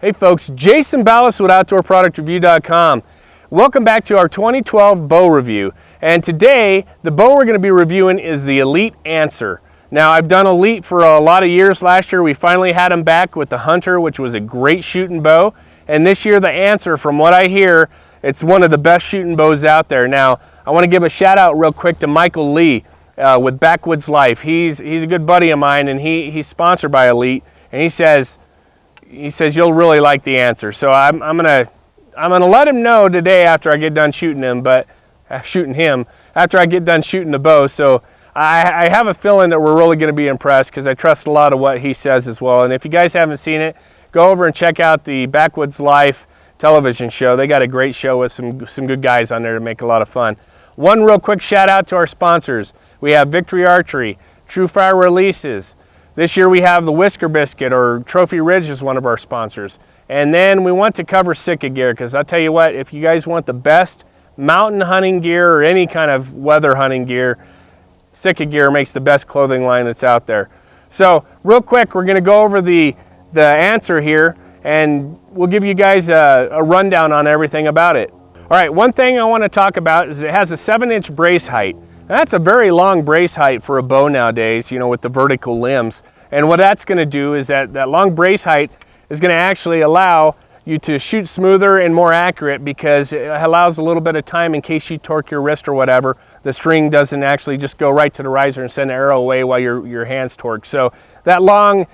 Hey folks, Jason Ballas with OutdoorProductReview.com. Welcome back to our 2012 bow review. And today, the bow we're going to be reviewing is the Elite Answer. Now, I've done Elite for a lot of years. Last year, we finally had them back with the Hunter, which was a great shooting bow. And this year, the Answer, from what I hear, it's one of the best shooting bows out there. Now, I want to give a shout out real quick to Michael Lee with Backwoods Life. He's a good buddy of mine, and he's sponsored by Elite. And he says you'll really like the Answer. So I'm gonna let him know today after I get done shooting him, after I get done shooting the bow. So I have a feeling that we're really going to be impressed because I trust a lot of what he says as well. And if you guys haven't seen it, go over and check out the Backwoods Life television show. They got a great show with some good guys on there to make a lot of fun. One real quick shout out to our sponsors. We have Victory Archery, True Fire Releases. This year we have the Whisker Biscuit, or Trophy Ridge is one of our sponsors. And then we want to cover Sitka gear, because I'll tell you what, if you guys want the best mountain hunting gear or any kind of weather hunting gear, Sitka gear makes the best clothing line that's out there. So real quick, we're going to go over the Answer here, and we'll give you guys a rundown on everything about it. All right, one thing I want to talk about is it has a 7-inch brace height. Now, that's a very long brace height for a bow nowadays, you know, with the vertical limbs. And what that's going to do is that long brace height is going to actually allow you to shoot smoother and more accurate, because it allows a little bit of time in case you torque your wrist or whatever. The string doesn't actually just go right to the riser and send the arrow away while your hands torque. So that long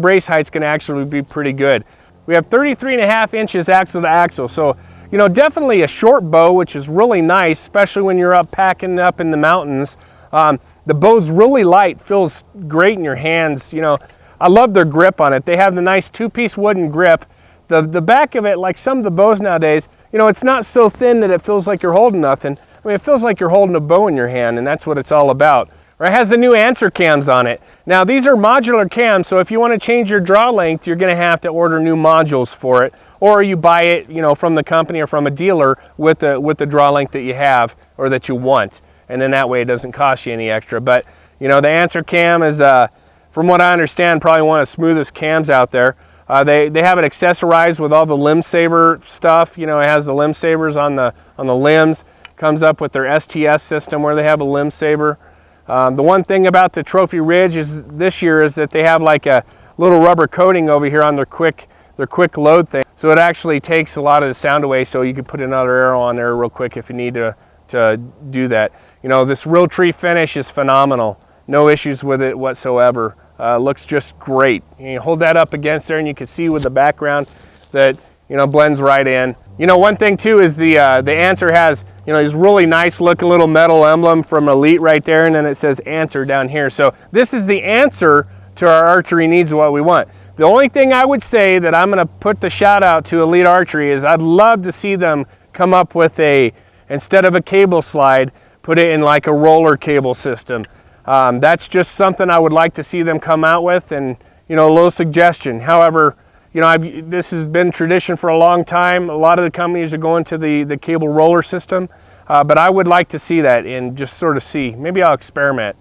brace height is going to actually be pretty good. We have 33.5 inches axle to axle. So, you know, definitely a short bow, which is really nice, especially when you're up packing up in the mountains. The bow's really light, feels great in your hands. You know, I love their grip on it. They have the nice 2-piece wooden grip. The back of it, like some of the bows nowadays, you know, it's not so thin that it feels like you're holding nothing. I mean, it feels like you're holding a bow in your hand, and that's what it's all about. It has the new Answer cams on it. Now, these are modular cams, so if you want to change your draw length, you're going to have to order new modules for it, or you buy it, you know, from the company or from a dealer with the draw length that you have or that you want, and then that way it doesn't cost you any extra. But you know, the Answer cam is, from what I understand, probably one of the smoothest cams out there. They have it accessorized with all the limb saver stuff. You know, it has the limb savers on the limbs. Comes up with their STS system where they have a limb saver. The one thing about the Trophy Ridge this year is that they have like a little rubber coating over here on their quick load thing. So it actually takes a lot of the sound away, so you can put another arrow on there real quick if you need to do that. You know, this real tree finish is phenomenal. No issues with it whatsoever. Looks just great. You hold that up against there and you can see with the background that, you know, blends right in. You know, one thing too is the Answer has, you know, this really nice looking little metal emblem from Elite right there, and then it says Answer down here. So this is the answer to our archery needs of what we want. The only thing I would say that I'm going to put the shout out to Elite Archery is I'd love to see them come up with instead of a cable slide, put it in like a roller cable system. That's just something I would like to see them come out with, and, you know, a little suggestion. However, you know, this has been tradition for a long time. A lot of the companies are going to the cable roller system, but I would like to see that and just sort of see. Maybe I'll experiment.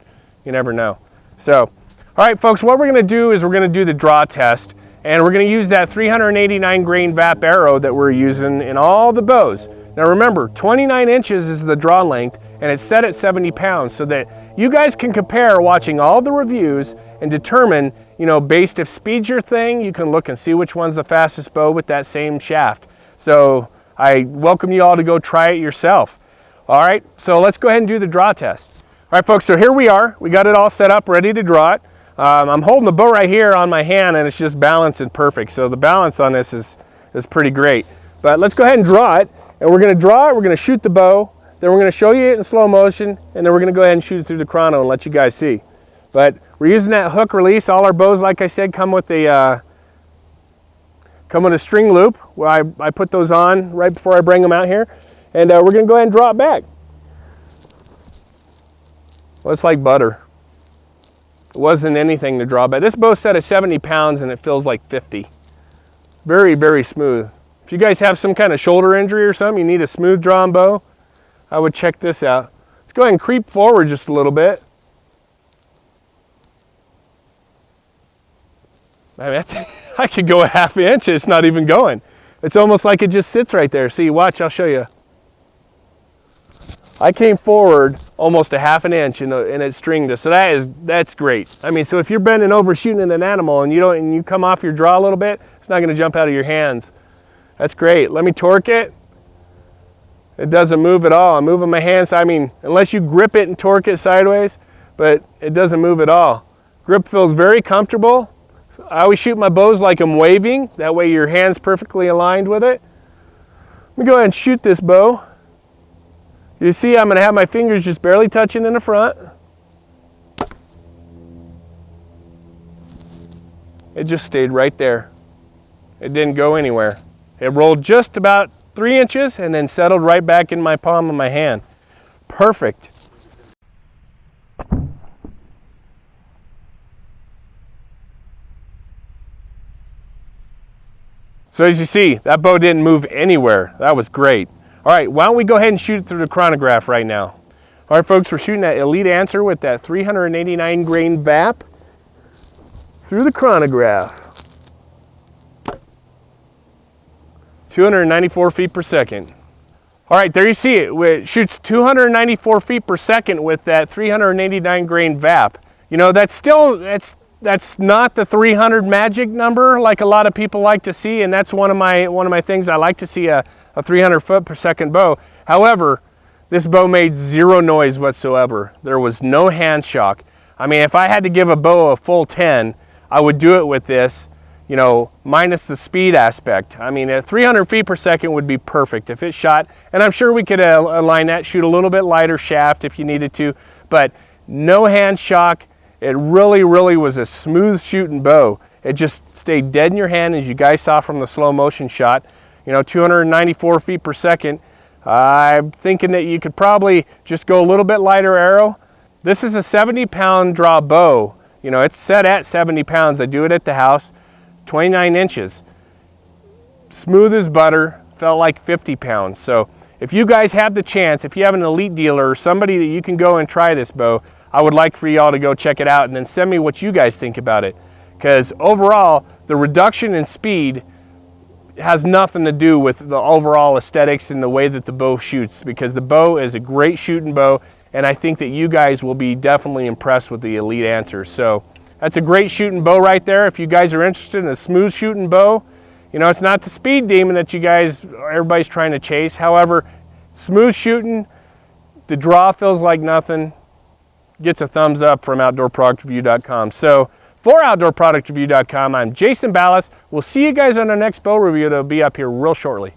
You never know. So, all right, folks, what we're going to do is we're going to do the draw test, and we're going to use that 389 grain VAP arrow that we're using in all the bows. Now remember, 29 inches is the draw length, and it's set at 70 pounds, so that you guys can compare watching all the reviews and determine, you know, based if speed's your thing, you can look and see which one's the fastest bow with that same shaft. So I welcome you all to go try it yourself. All right, so let's go ahead and do the draw test. All right, folks, so here we are. We got it all set up, ready to draw it. I'm holding the bow right here on my hand, and it's just balancing perfect. So the balance on this is pretty great. But let's go ahead and draw it. And we're going to draw it, we're going to shoot the bow, then we're going to show you it in slow motion, and then we're going to go ahead and shoot it through the chrono and let you guys see. But we're using that hook release. All our bows, like I said, come with a string loop. Where I put those on right before I bring them out here. And we're going to go ahead and draw it back. Well, it's like butter. It wasn't anything to draw back. This bow's set at 70 pounds and it feels like 50. Very, very smooth. If you guys have some kind of shoulder injury or something, you need a smooth drawn bow, I would check this out. Let's go ahead and creep forward just a little bit. I mean, I could go a half inch, it's not even going. It's almost like it just sits right there. See, watch, I'll show you. I came forward almost a half an inch and it stringed us. So that's great. I mean, so if you're bending over shooting at an animal and you come off your draw a little bit, it's not gonna jump out of your hands. That's great. Let me torque it. It doesn't move at all. I'm moving my hands, I mean, unless you grip it and torque it sideways, but it doesn't move at all. Grip feels very comfortable. I always shoot my bows like I'm waving. That way your hand's perfectly aligned with it. Let me go ahead and shoot this bow. You see I'm going to have my fingers just barely touching in the front. It just stayed right there. It didn't go anywhere. It rolled just about 3 inches and then settled right back in my palm of my hand. Perfect. So as you see, that bow didn't move anywhere. That was great. All right, why don't we go ahead and shoot it through the chronograph right now. All right, folks, we're shooting that Elite Answer with that 389 grain VAP through the chronograph. 294 feet per second. All right, there you see it. It shoots 294 feet per second with that 389 grain VAP. You know, that's not the 300 magic number like a lot of people like to see, and that's one of my things. I like to see a 300 foot per second bow. However, this bow made zero noise whatsoever. There was no hand shock. I mean, if I had to give a bow a full 10, I would do it with this, you know, minus the speed aspect. I mean, at 300 feet per second would be perfect if it shot, and I'm sure we could align that, shoot a little bit lighter shaft if you needed to, but no hand shock. It really was a smooth shooting bow. It just stayed dead in your hand, as you guys saw from the slow motion shot. You know, 294 feet per second. I'm thinking that you could probably just go a little bit lighter arrow. This is a 70-pound draw bow. You know, it's set at 70 pounds. I do it at the house, 29 inches. Smooth as butter, felt like 50 pounds. So if you guys have the chance, if you have an Elite dealer or somebody that you can go and try this bow, I would like for y'all to go check it out and then send me what you guys think about it. Because overall, the reduction in speed has nothing to do with the overall aesthetics and the way that the bow shoots, because the bow is a great shooting bow, and I think that you guys will be definitely impressed with the Elite Answer. So that's a great shooting bow right there. If you guys are interested in a smooth shooting bow, you know, it's not the speed demon that everybody's trying to chase. However, smooth shooting, the draw feels like nothing. Gets a thumbs up from OutdoorProductReview.com. So for OutdoorProductReview.com, I'm Jason Ballas. We'll see you guys on our next bow review that'll be up here real shortly.